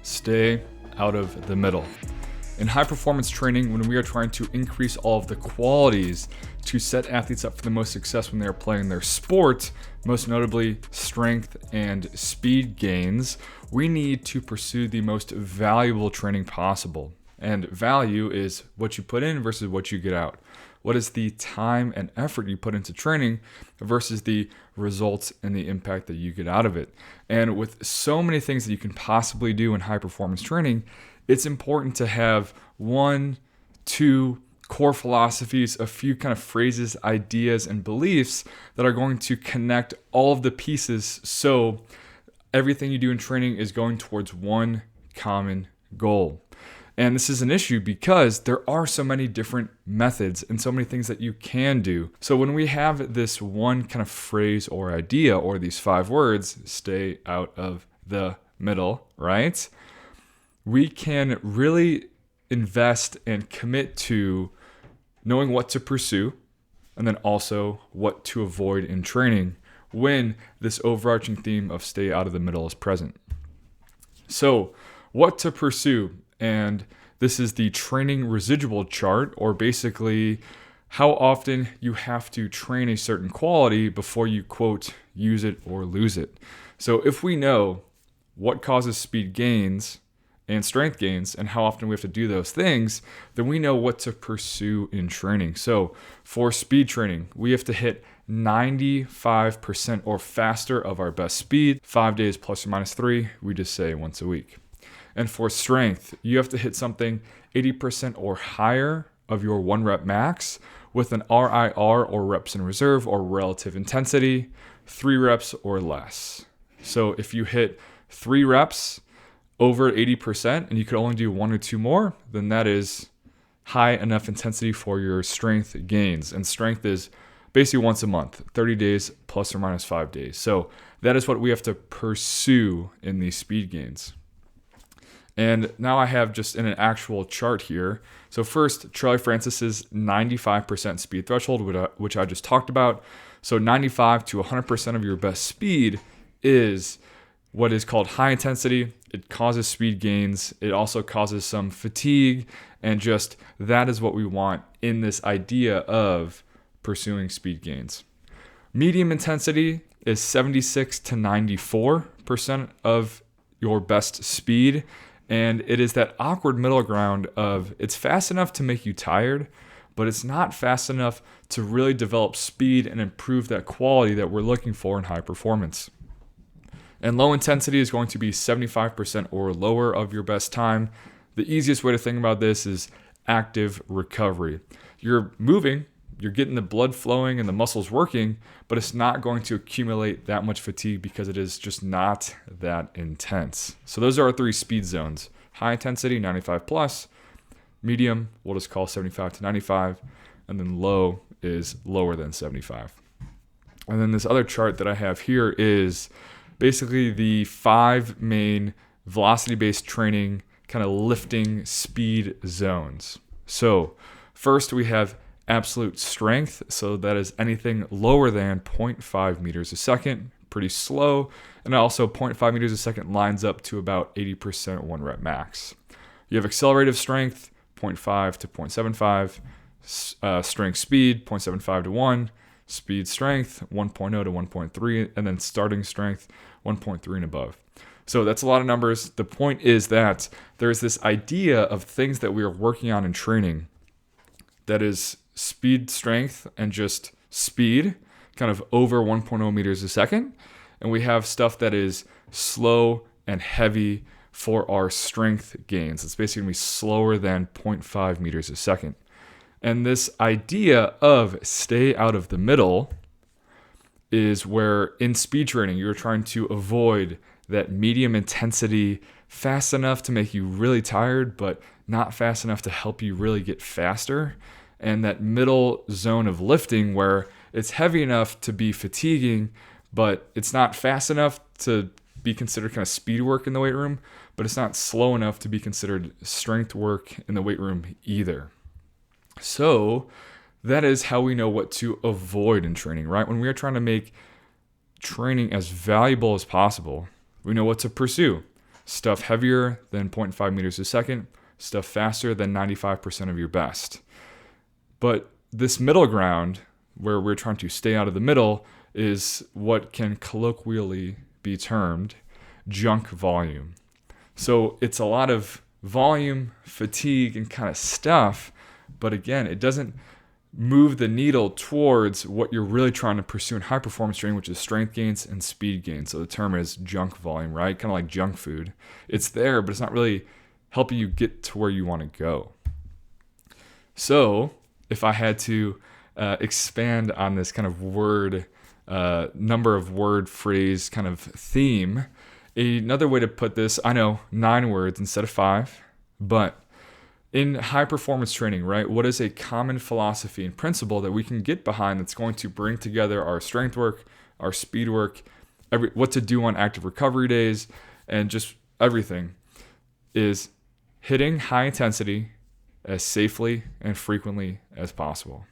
Stay out of the middle. In high performance training, when we are trying to increase all of the qualities to set athletes up for the most success when they are playing their sport, most notably strength and speed gains, we need to pursue the most valuable training possible. And value is what you put in versus what you get out. What is the time and effort you put into training versus the results and the impact that you get out of it? And with so many things that you can possibly do in high performance training, it's important to have 1, 2 core philosophies, a few kind of phrases, ideas, and beliefs that are going to connect all of the pieces so everything you do in training is going towards one common goal. And this is an issue because there are so many different methods and so many things that you can do. So when we have this one kind of phrase or idea or these 5 words, stay out of the middle, right? We can really invest and commit to knowing what to pursue and then also what to avoid in training when this overarching theme of stay out of the middle is present. So what to pursue? And this is the training residual chart, or basically how often you have to train a certain quality before you, quote, use it or lose it. So if we know what causes speed gains and strength gains and how often we have to do those things, then we know what to pursue in training. So for speed training, we have to hit 95% or faster of our best speed, 5 days plus or minus 3, we just say once a week. And for strength, you have to hit something 80% or higher of your 1 rep max with an RIR or reps in reserve or relative intensity, 3 reps or less. So if you hit 3 reps over 80% and you could only do 1 or 2 more, then that is high enough intensity for your strength gains. And strength is basically once a month, 30 days plus or minus 5 days. So that is what we have to pursue in these speed gains. And now I have just in an actual chart here. So first, Charlie Francis's 95% speed threshold, which I just talked about. So 95 to 100% of your best speed is what is called high intensity. It causes speed gains. It also causes some fatigue. And just that is what we want in this idea of pursuing speed gains. Medium intensity is 76 to 94% of your best speed. And it is that awkward middle ground of it's fast enough to make you tired, but it's not fast enough to really develop speed and improve that quality that we're looking for in high performance. And low intensity is going to be 75% or lower of your best time. The easiest way to think about this is active recovery. You're moving, you're getting the blood flowing and the muscles working, but it's not going to accumulate that much fatigue because it is just not that intense. So those are our 3 speed zones. High intensity, 95 plus. Medium, we'll just call 75 to 95. And then low is lower than 75. And then this other chart that I have here is basically the 5 main velocity-based training kind of lifting speed zones. So first we have absolute strength, so that is anything lower than 0.5 meters a second, pretty slow, and also 0.5 meters a second lines up to about 80% 1 rep max. You have accelerative strength, 0.5 to 0.75, strength speed, 0.75 to 1, speed strength, 1.0 to 1.3, and then starting strength, 1.3 and above. So that's a lot of numbers. The point is that there's this idea of things that we are working on in training that is speed strength and just speed, kind of over 1.0 meters a second. And we have stuff that is slow and heavy for our strength gains. It's basically going to be slower than 0.5 meters a second. And this idea of stay out of the middle is where in speed training, you're trying to avoid that medium intensity, fast enough to make you really tired, but not fast enough to help you really get faster. And that middle zone of lifting where it's heavy enough to be fatiguing, but it's not fast enough to be considered kind of speed work in the weight room, but it's not slow enough to be considered strength work in the weight room either. So that is how we know what to avoid in training, right? When we are trying to make training as valuable as possible, we know what to pursue. stuff heavier than 0.5 meters a second, stuff faster than 95% of your best. But this middle ground, where we're trying to stay out of the middle, is what can colloquially be termed junk volume. So it's a lot of volume, fatigue, and kind of stuff, but again, it doesn't move the needle towards what you're really trying to pursue in high performance training, which is strength gains and speed gains. So the term is junk volume, right? Kind of like junk food. It's there, but it's not really helping you get to where you want to go. So if I had to expand on this kind of word, number of word phrase kind of theme, another way to put this, I know 9 words instead of 5, but in high performance training, right, what is a common philosophy and principle that we can get behind that's going to bring together our strength work, our speed work, what to do on active recovery days, and just everything, is hitting high intensity as safely and frequently as possible.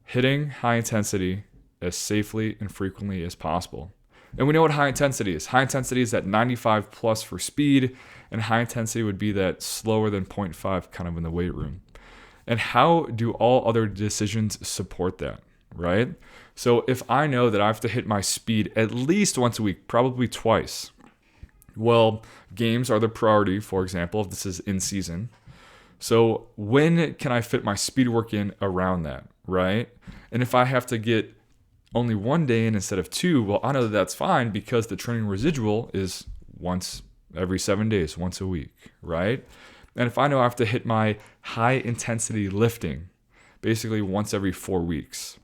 Hitting high intensity as safely and frequently as possible. And we know what high intensity is. High intensity is that 95 plus for speed, and high intensity would be that slower than 0.5 kind of in the weight room. And how do all other decisions support that, right? So if I know that I have to hit my speed at least once a week, probably twice, well, games are the priority, for example, if this is in season. So when can I fit my speed work in around that, right? And if I have to get only 1 day in instead of 2, well, I know that that's fine because the training residual is once every 7 days, once a week, right? And if I know I have to hit my high intensity lifting basically once every 4 weeks,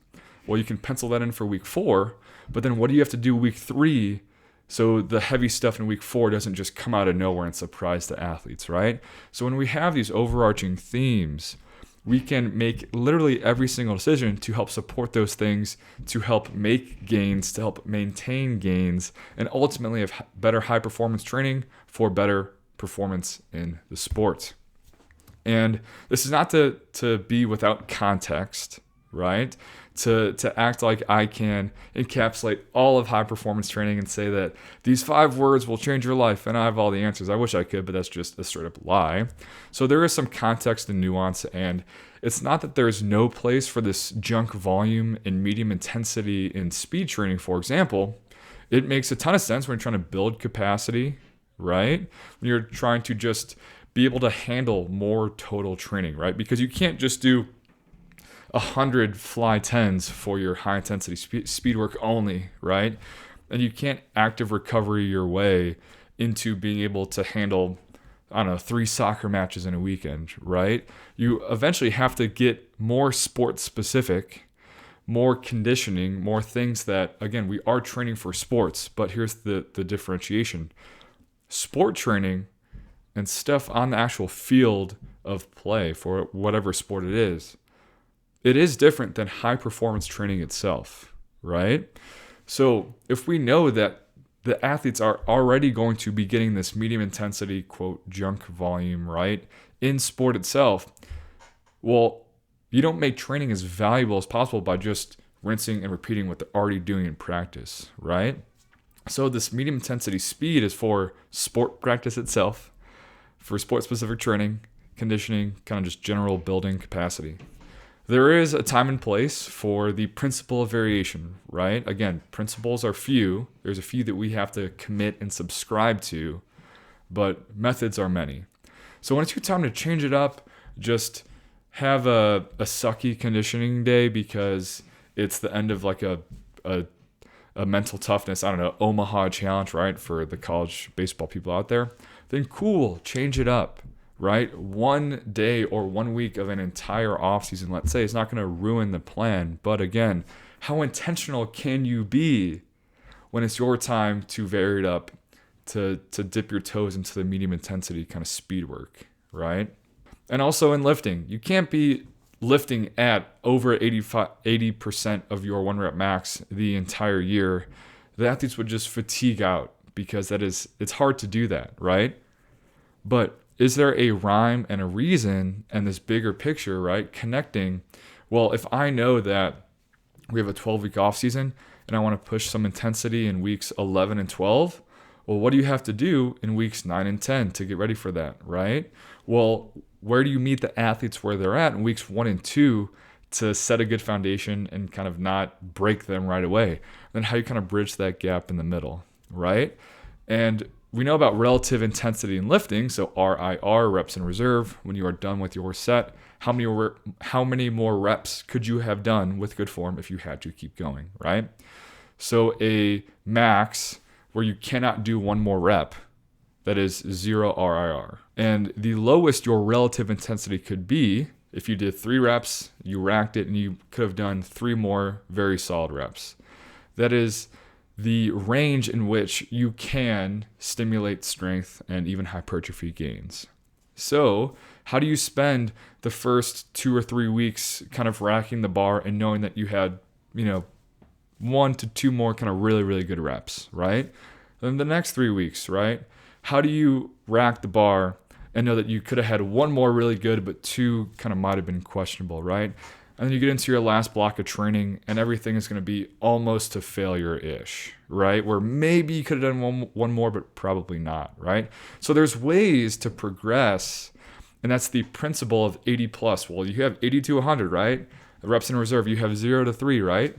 well, you can pencil that in for week 4, but then what do you have to do week 3 so the heavy stuff in week 4 doesn't just come out of nowhere and surprise the athletes, right? So when we have these overarching themes, we can make literally every single decision to help support those things, to help make gains, to help maintain gains, and ultimately have better high performance training for better performance in the sport. And this is not to be without context, right? To act like I can encapsulate all of high performance training and say that these 5 words will change your life and I have all the answers. I wish I could, but that's just a straight up lie. So there is some context and nuance, and it's not that there's no place for this junk volume and medium intensity in speed training, for example. It makes a ton of sense when you're trying to build capacity, right? When you're trying to just be able to handle more total training, right? Because you can't just do 100 fly 10s for your high intensity speed work only, right? And you can't active recovery your way into being able to handle, 3 soccer matches in a weekend, right? You eventually have to get more sport specific, more conditioning, more things that, again, we are training for sports, but here's the differentiation. Sport training and stuff on the actual field of play for whatever sport it is different than high performance training itself, right? So if we know that the athletes are already going to be getting this medium intensity, quote, junk volume, right, in sport itself, well, you don't make training as valuable as possible by just rinsing and repeating what they're already doing in practice, right? So this medium intensity speed is for sport practice itself, for sport specific training, conditioning, kind of just general building capacity. There is a time and place for the principle of variation, right? Again, principles are few. There's a few that we have to commit and subscribe to, but methods are many. So when it's your time to change it up, just have a sucky conditioning day because it's the end of like a mental toughness, Omaha challenge, right? For the college baseball people out there, then cool, change it up. Right? 1 day or 1 week of an entire offseason, let's say, is not going to ruin the plan. But again, how intentional can you be when it's your time to vary it up, to dip your toes into the medium intensity kind of speed work, right? And also in lifting, you can't be lifting at over 80% of your 1 rep max the entire year. The athletes would just fatigue out because it's hard to do that, right? But is there a rhyme and a reason and this bigger picture, right? Connecting, well, if I know that we have a 12-week off season and I want to push some intensity in weeks 11 and 12, Well, what do you have to do in weeks 9 and 10 to get ready for that, right? Well, where do you meet the athletes where they're at in weeks 1 and 2 to set a good foundation and kind of not break them right away? And then how you kind of bridge that gap in the middle, right? And we know about relative intensity in lifting, so RIR, reps in reserve. When you are done with your set, how many more reps could you have done with good form if you had to keep going, right? So a max where you cannot do one more rep, that is 0 RIR. And the lowest your relative intensity could be, if you did 3 reps, you racked it, and you could have done 3 more very solid reps. That is the range in which you can stimulate strength and even hypertrophy gains. So how do you spend the first 2 or 3 weeks kind of racking the bar and knowing that you had, 1 to 2 more kind of really, really good reps, right? Then the next 3 weeks, right? How do you rack the bar and know that you could have had 1 more really good, but 2 kind of might have been questionable, right? And then you get into your last block of training and everything is going to be almost to failure-ish, right? Where maybe you could have done one more, but probably not, right? So there's ways to progress, and that's the principle of 80 plus. Well, you have 80 to 100, right? The reps in reserve, you have 0 to 3, right?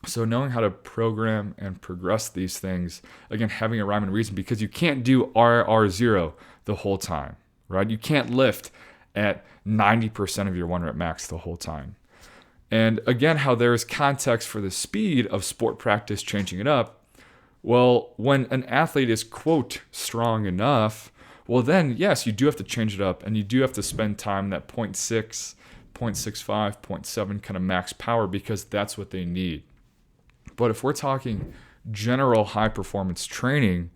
So knowing how to program and progress these things, again, having a rhyme and reason, because you can't do RR0 the whole time, right? You can't lift at 90% of your 1 rep max the whole time. And again, how there's context for the speed of sport practice changing it up. Well, when an athlete is, quote, strong enough, well then, yes, you do have to change it up and you do have to spend time in that 0.6, 0.65, 0.7 kind of max power because that's what they need. But if we're talking general high performance training,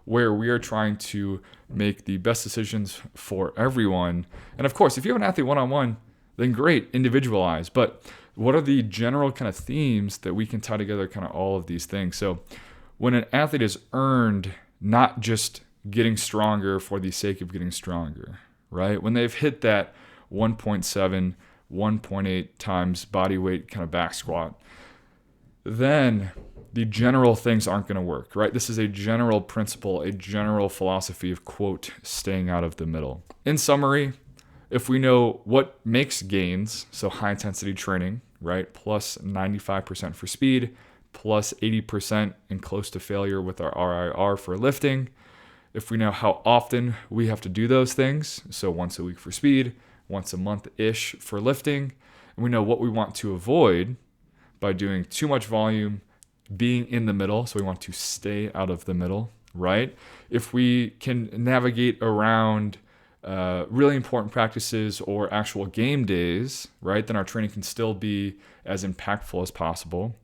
where we are trying to make the best decisions for everyone, and of course, if you have an athlete one-on-one, then great, individualize. But what are the general kind of themes that we can tie together kind of all of these things? So when an athlete has earned not just getting stronger for the sake of getting stronger, right? When they've hit that 1.7, 1.8 times body weight kind of back squat, then the general things aren't going to work, right? This is a general principle, a general philosophy of, quote, staying out of the middle. In summary, if we know what makes gains, so high intensity training, right, plus 95% for speed, plus 80% and close to failure with our RIR for lifting. If we know how often we have to do those things, so once a week for speed, once a month-ish for lifting, and we know what we want to avoid by doing too much volume, being in the middle, so we want to stay out of the middle, right? If we can navigate around really important practices or actual game days, right, then our training can still be as impactful as possible.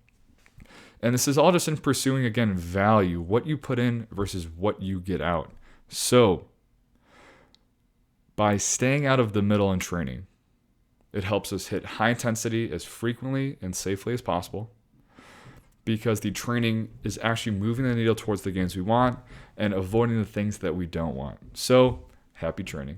And this is all just in pursuing, again, value, what you put in versus what you get out. So by staying out of the middle in training, it helps us hit high intensity as frequently and safely as possible, because the training is actually moving the needle towards the gains we want and avoiding the things that we don't want. So happy training.